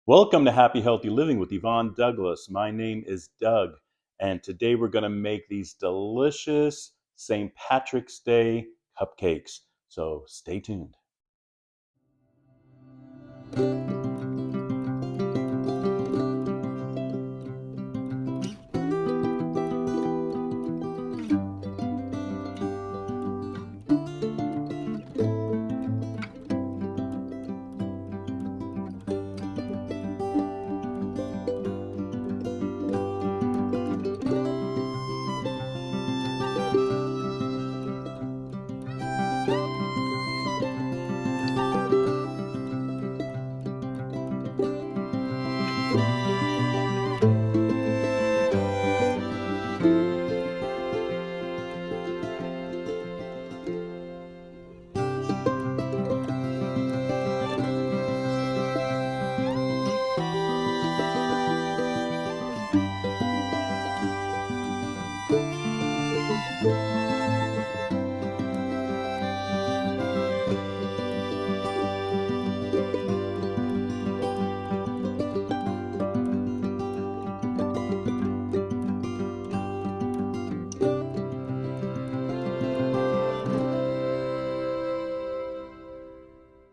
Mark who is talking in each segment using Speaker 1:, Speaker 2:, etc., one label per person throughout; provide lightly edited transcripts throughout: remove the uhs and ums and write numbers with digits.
Speaker 1: Welcome to Happy Healthy Living with Yvonne Douglas. My name is Doug, and today we're going to make these delicious St. Patrick's Day cupcakes. So stay tuned.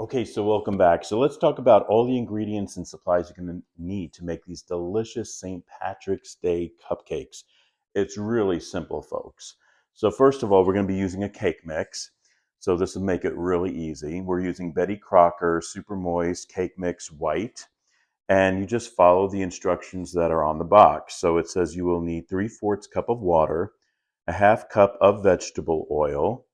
Speaker 1: Okay, so welcome back. So let's talk about all the ingredients and supplies you're going to need to make these delicious St. Patrick's Day cupcakes. It's really simple, folks. So first of all, we're going to be using a cake mix. So this will make it really easy. We're using Betty Crocker Super Moist Cake Mix White. And you just follow the instructions that are on the box. So it says you will need 3/4 cup of water, a half cup of vegetable oil.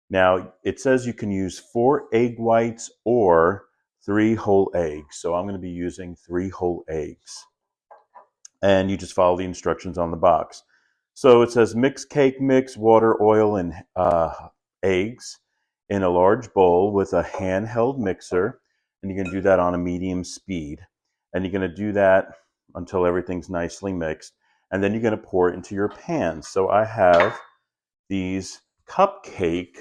Speaker 1: Now, it says you can use 4 egg whites or 3 whole eggs. So I'm going to be using 3 whole eggs. And you just follow the instructions on the box. So it says mix cake mix, water, oil, and eggs in a large bowl with a handheld mixer. And you're going to do that on a medium speed. And you're going to do that until everything's nicely mixed. And then you're going to pour it into your pan. So I have these cupcake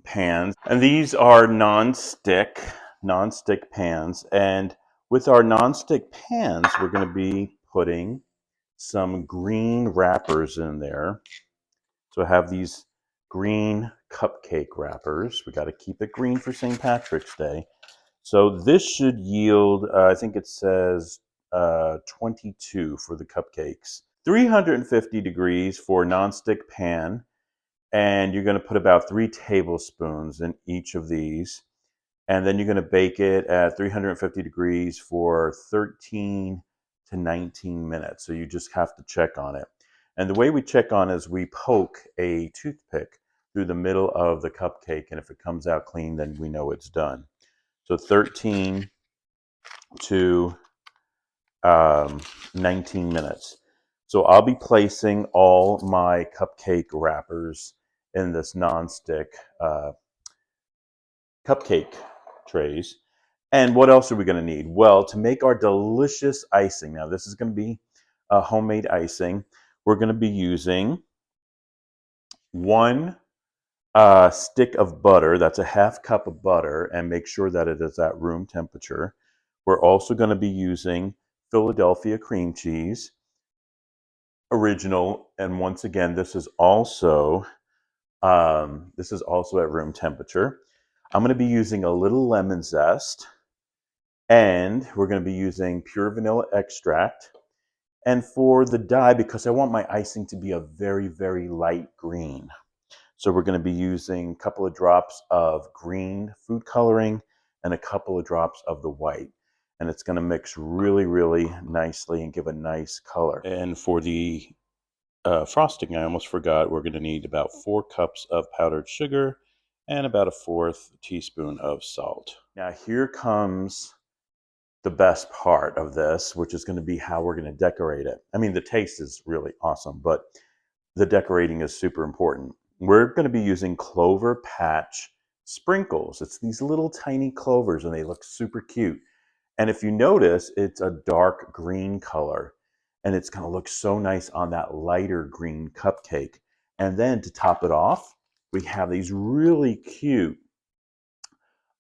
Speaker 1: pans, and these are non-stick pans. And with our non-stick pans, we're going to be putting some green wrappers in there. So I have these green cupcake wrappers. We got to keep it green for St. Patrick's Day. So this should yield, I think it says 22 for the cupcakes. 350 degrees for non-stick pan. And you're going to put about 3 tablespoons in each of these. And then you're going to bake it at 350 degrees for 13 to 19 minutes. So you just have to check on it. And the way we check on it is we poke a toothpick through the middle of the cupcake. And if it comes out clean, then we know it's done. So 13 to 19 minutes. So I'll be placing all my cupcake wrappers in this non-stick cupcake trays. And what else are we going to need? Well, to make our delicious icing, now this is going to be a homemade icing. We're going to be using 1 stick of butter. That's a half cup of butter, and make sure that it is at room temperature. We're also going to be using Philadelphia cream cheese, original, and once again, this is also at room temperature. I'm going to be using a little lemon zest, and we're going to be using pure vanilla extract. And for the dye, because I want my icing to be a very, very light green, so we're going to be using a couple of drops of green food coloring and a couple of drops of the white. And it's going to mix really, really nicely and give a nice color. And for the frosting, I almost forgot, we're going to need about 4 cups of powdered sugar and about a 1/4 teaspoon of salt. Now here comes the best part of this, which is going to be how we're going to decorate it. I mean, the taste is really awesome, but the decorating is super important. We're going to be using Clover Patch sprinkles. It's these little tiny clovers, and they look super cute. And if you notice, it's a dark green color, and it's going to look so nice on that lighter green cupcake. And then to top it off, we have these really cute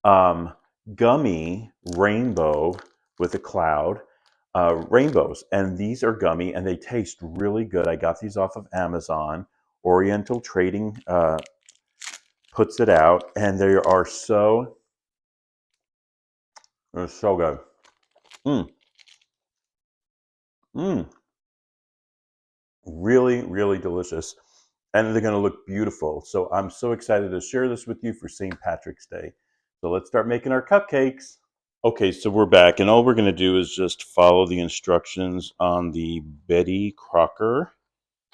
Speaker 1: gummy rainbow with a cloud, rainbows. And these are gummy and they taste really good. I got these off of Amazon. Oriental Trading puts it out, and they're so good. Mm, mm, really, really delicious. And they're going to look beautiful. So I'm so excited to share this with you for St. Patrick's Day. So let's start making our cupcakes. Okay, so we're back, and all we're going to do is just follow the instructions on the Betty Crocker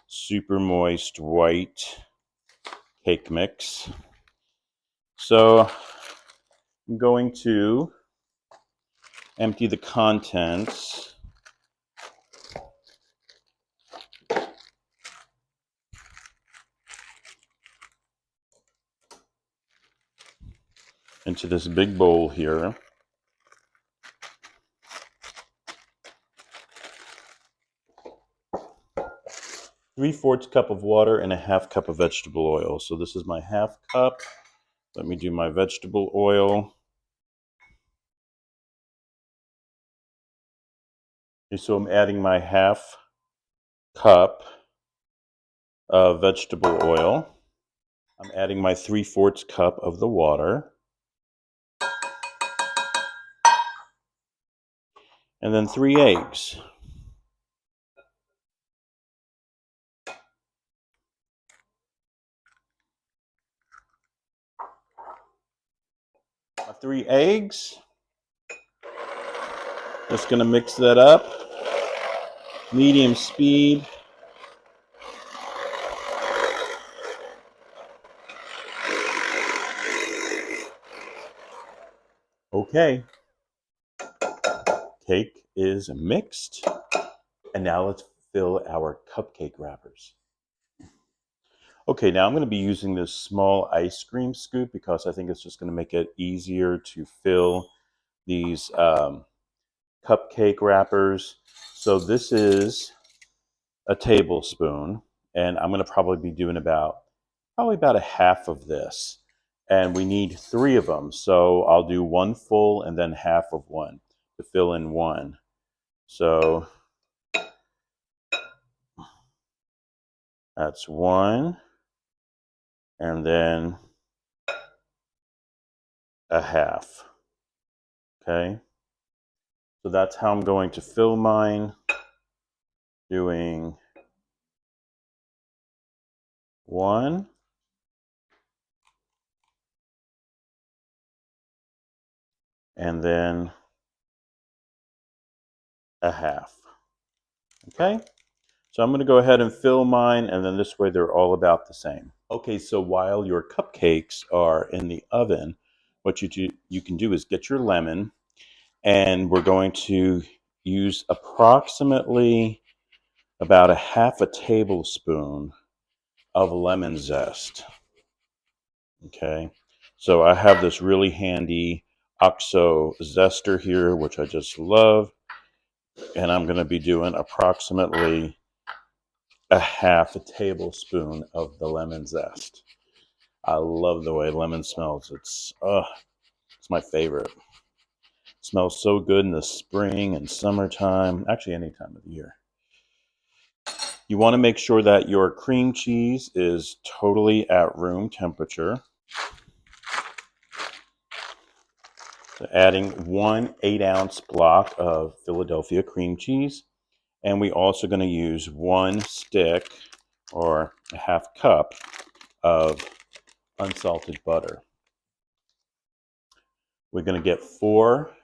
Speaker 1: Super Moist White Cake Mix. So I'm going to empty the contents into this big bowl here. 3/4 cup of water and a 1/2 cup of vegetable oil. So this is my 1/2 cup. Let me do my vegetable oil. Okay, so I'm adding my 1/2 cup of vegetable oil. I'm adding my 3/4 cup of the water. And then 3 eggs. My 3 eggs. Just gonna mix that up. Medium speed. Okay. Cake is mixed. And now let's fill our cupcake wrappers. Okay, now I'm going to be using this small ice cream scoop because I think it's just going to make it easier to fill these cupcake wrappers. So this is a tablespoon, and I'm going to probably be doing about a 1/2 of this. And we need 3 of them, so I'll do 1 full and then 1/2 of one to fill in one. So that's 1, and then a 1/2. Okay, so that's how I'm going to fill mine. Doing 1, and then a 1/2. Okay, so I'm going to go ahead and fill mine, and then this way they're all about the same. Okay, so while your cupcakes are in the oven, what you can do is get your lemon, and we're going to use approximately about a 1/2 tablespoon of lemon zest. Okay, so I have this really handy OXO zester here, which I just love, and I'm going to be doing approximately a 1/2 tablespoon of the lemon zest. I love the way lemon smells. It's my favorite. It smells so good in the spring and summertime, actually any time of the year. You want to make sure that your cream cheese is totally at room temperature. So adding 1 8-ounce block of Philadelphia cream cheese. And we also going to use 1 stick or a 1/2 cup of unsalted butter. We're going to get 4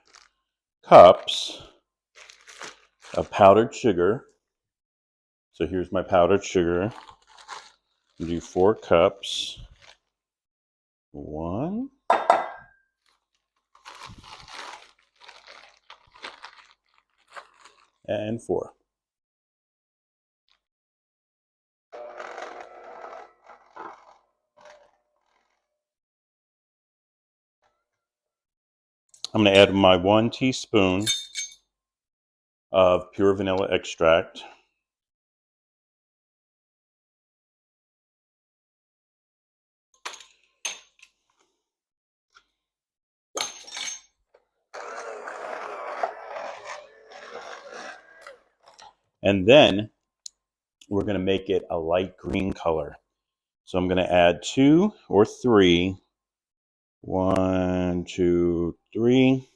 Speaker 1: cups of powdered sugar. So here's my powdered sugar. We'll do 4 cups. 1, and 4. I'm going to add my 1 teaspoon of pure vanilla extract. And then we're going to make it a light green color. So I'm going to add 2 or 3, 1, 2, 3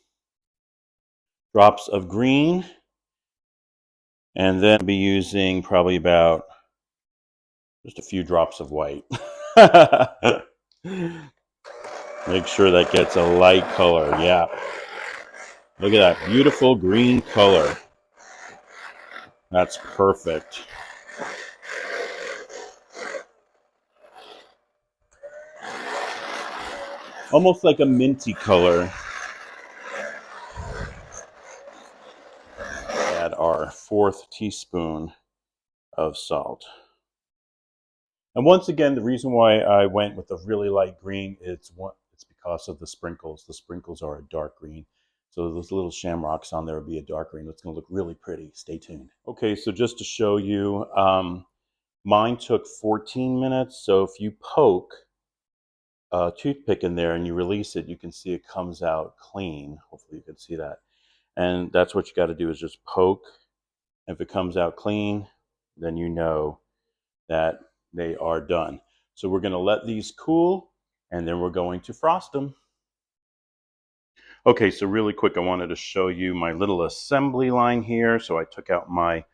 Speaker 1: drops of green. And then I'll be using probably about just a few drops of white. Make sure that gets a light color. Yeah. Look at that beautiful green color. That's perfect. Almost like a minty color. Add our 4th teaspoon of salt. And once again, the reason why I went with a really light green, it's because of the sprinkles. The sprinkles are a dark green. So those little shamrocks on there will be a dark green. It's going to look really pretty. Stay tuned. Okay, so just to show you, mine took 14 minutes. So if you poke a toothpick in there and you release it, you can see it comes out clean. Hopefully you can see that. And that's what you got to do, is just poke. If it comes out clean, then you know that they are done. So we're going to let these cool, and then we're going to frost them. Okay, so really quick, I wanted to show you my little assembly line here. So I took out my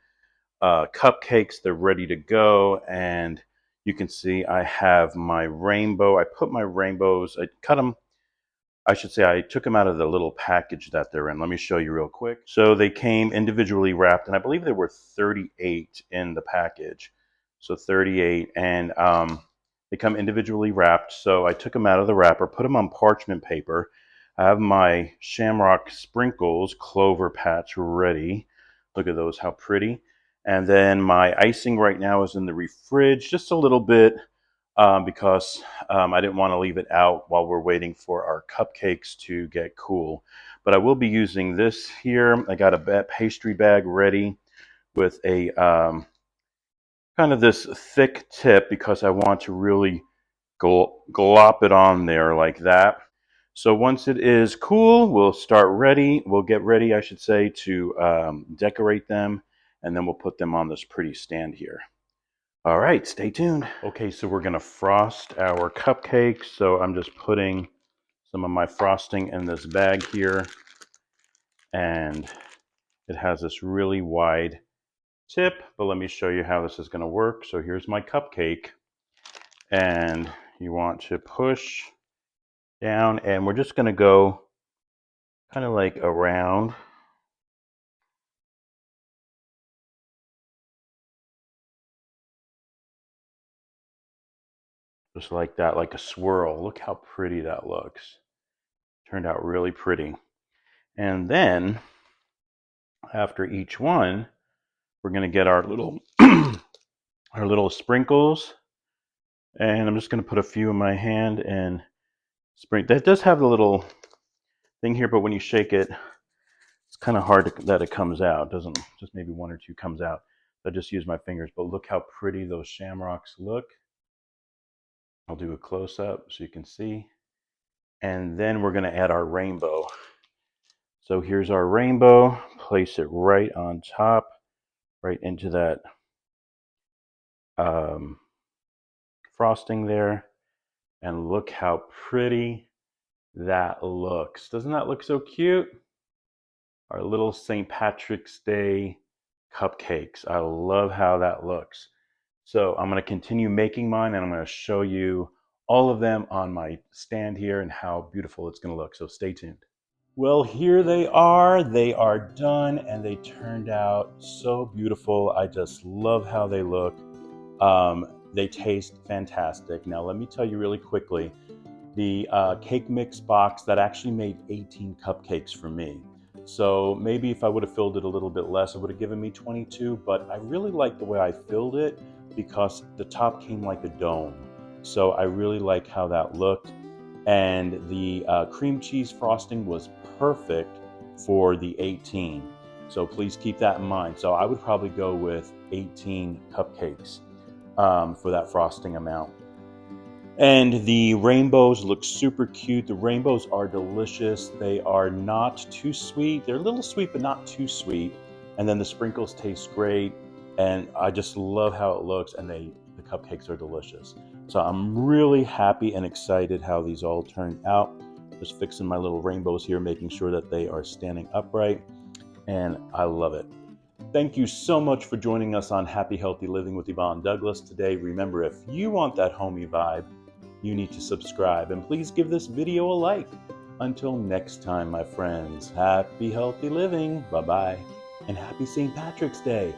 Speaker 1: cupcakes. They're ready to go, and you can see I have my rainbow. I put my rainbows, I cut them, I should say I took them out of the little package that they're in. Let me show you real quick. So they came individually wrapped, and I believe there were 38 in the package. So 38, and they come individually wrapped. So I took them out of the wrapper, put them on parchment paper. I have my shamrock sprinkles clover patch ready. Look at those, how pretty. And then my icing right now is in the fridge, just a little bit, because I didn't want to leave it out while we're waiting for our cupcakes to get cool. But I will be using this here. I got a pastry bag ready with a kind of this thick tip, because I want to really glop it on there like that. So once it is cool, we'll get ready, I should say, to decorate them, and then we'll put them on this pretty stand here. All right, stay tuned. Okay, so we're gonna frost our cupcakes. So I'm just putting some of my frosting in this bag here, and it has this really wide tip, but let me show you how this is gonna work. So here's my cupcake, and you want to push down, and we're just gonna go kind of like around. Just like that, like a swirl. Look how pretty that looks. Turned out really pretty. And then after each one, we're going to get our little our little sprinkles, and I'm just going to put a few in my hand and sprinkle. That does have the little thing here, but when you shake it, it's kind of hard that it comes out. It doesn't, just maybe 1 or 2 comes out. So I just use my fingers, but look how pretty those shamrocks look. I'll do a close-up so you can see. And then we're going to add our rainbow. So here's our rainbow. Place it right on top, right into that frosting there. And look how pretty that looks. Doesn't that look so cute? Our little St. Patrick's Day cupcakes. I love how that looks. So I'm going to continue making mine, and I'm going to show you all of them on my stand here and how beautiful it's going to look. So stay tuned. Well, here they are. They are done, and they turned out so beautiful. I just love how they look. They taste fantastic. Now, let me tell you really quickly, the cake mix box, that actually made 18 cupcakes for me. So maybe if I would have filled it a little bit less, it would have given me 22, but I really like the way I filled it because the top came like a dome. So I really like how that looked. And the cream cheese frosting was perfect for the 18. So please keep that in mind. So I would probably go with 18 cupcakes for that frosting amount. And the rainbows look super cute. The rainbows are delicious. They are not too sweet. They're a little sweet, but not too sweet. And then the sprinkles taste great, and I just love how it looks, and the cupcakes are delicious. So I'm really happy and excited how these all turned out. Just fixing my little rainbows here, making sure that they are standing upright, and I love it. Thank you so much for joining us on Happy Healthy Living with Yvonne Douglas today. Remember, if you want that homey vibe, you need to subscribe, and please give this video a like. Until next time, my friends, happy healthy living. Bye-bye, and happy St. Patrick's Day.